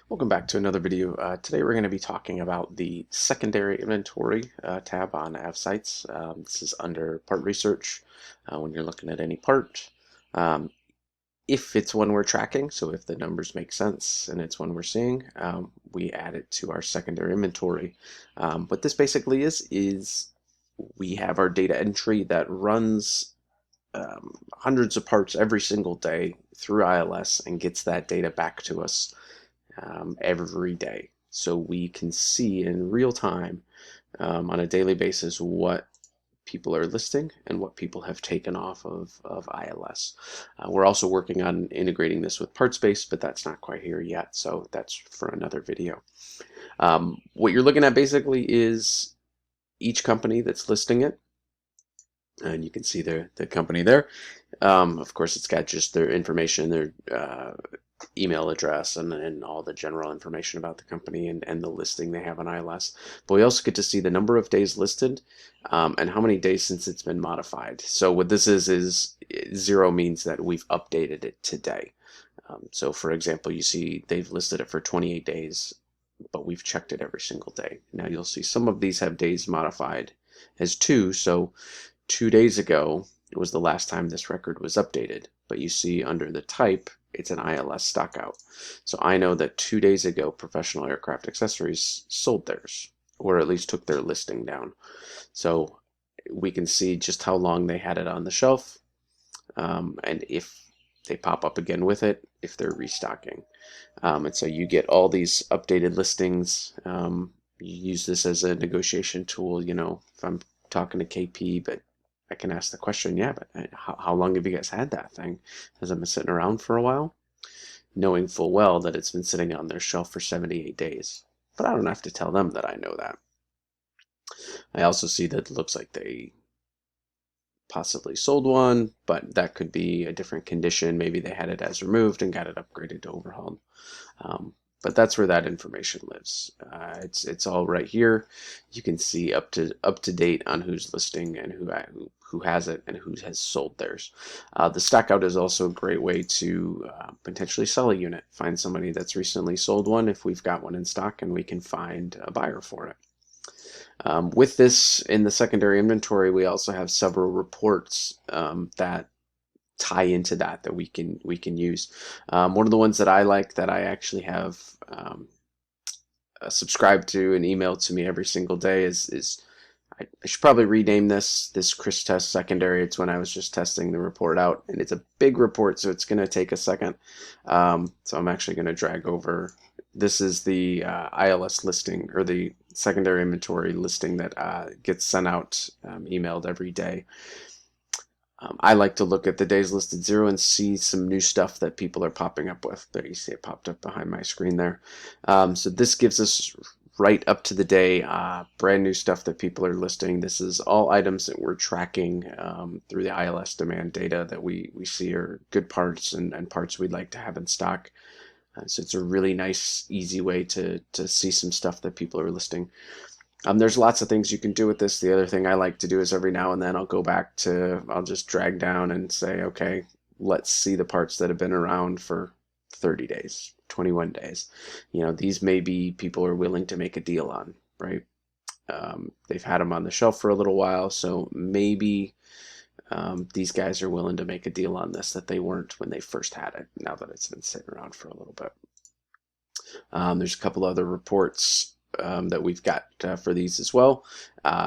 Welcome back to another video. Today we're going to be talking about the secondary inventory tab on AvSites. This is under part research when you're looking at any part. Um, if it's one we're tracking, so if the numbers make sense and it's one we're seeing, we add it to our secondary inventory. What this basically is we have our data entry that runs hundreds of parts every single day through ILS and gets that data back to us every day. So we can see in real time on a daily basis what people are listing and what people have taken off of ILS. We're also working on integrating this with PartSpace, but that's not quite here yet, so that's for another video. What you're looking at basically is each company that's listing it, and you can see the company there. Of course, it's got just their information, their email address, and all the general information about the company and the listing they have on ILS. But we also get to see the number of days listed and how many days since it's been modified. So what this is 0 means that we've updated it today. So for example, you see they've listed it for 28 days, but we've checked it every single day. Now you'll see some of these have days modified as 2, so 2 days ago was the last time this record was updated, but you see under the type it's an ILS stockout. So I know that 2 days ago Professional Aircraft Accessories sold theirs, or at least took their listing down. So we can see just how long they had it on the shelf, and if they pop up again with it, if they're restocking. And so you get all these updated listings. You use this as a negotiation tool, if I'm talking to KP, but I can ask the question, yeah, but how long have you guys had that thing? Has it been sitting around for a while? Knowing full well that it's been sitting on their shelf for 78 days. But I don't have to tell them that I know that. I also see that it looks like they possibly sold one, but that could be a different condition. Maybe they had it as removed and got it upgraded to overhauled. But that's where that information lives. It's all right here. You can see up to date on who's listing and who has it and who has sold theirs. The stockout is also a great way to potentially sell a unit. Find somebody that's recently sold one if we've got one in stock and we can find a buyer for it. With this in the secondary inventory, we also have several reports that tie into that we can use. One of the ones that I like, that I actually have subscribed to and emailed to me every single day is I should probably rename this Chris Test Secondary. It's when I was just testing the report out, and it's a big report, so it's going to take a second. So I'm actually going to drag over. This is the ILS listing, or the secondary inventory listing that gets sent out, emailed every day. I like to look at the days listed 0 and see some new stuff that people are popping up with. There, you see it popped up behind my screen there. So this gives us right up to the day, brand new stuff that people are listing. This is all items that we're tracking through the ILS demand data that we see are good parts and parts we'd like to have in stock. So it's a really nice, easy way to see some stuff that people are listing. There's lots of things you can do with this. The other thing I like to do is every now and then I'll just drag down and say, okay, let's see the parts that have been around for 30 days, 21 days. These may be people are willing to make a deal on, right? They've had them on the shelf for a little while, so maybe these guys are willing to make a deal on this that they weren't when they first had it, now that it's been sitting around for a little bit. There's a couple other reports that we've got for these as well.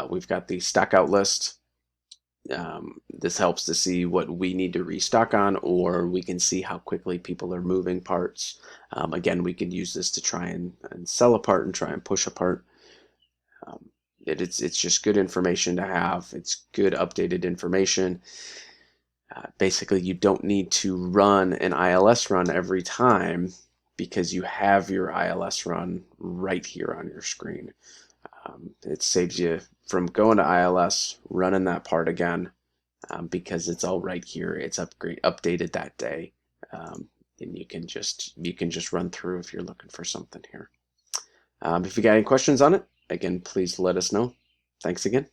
We've got the stockout list. This helps to see what we need to restock on, or we can see how quickly people are moving parts. Again, we could use this to try and sell a part and try and push a part. It's just good information to have. It's good updated information. Basically, you don't need to run an ILS run every time, because you have your ILS run right here on your screen. It saves you from going to ILS, running that part again, because it's all right here. It's updated that day, and you can just run through if you're looking for something here. If you got any questions on it, again, please let us know. Thanks again.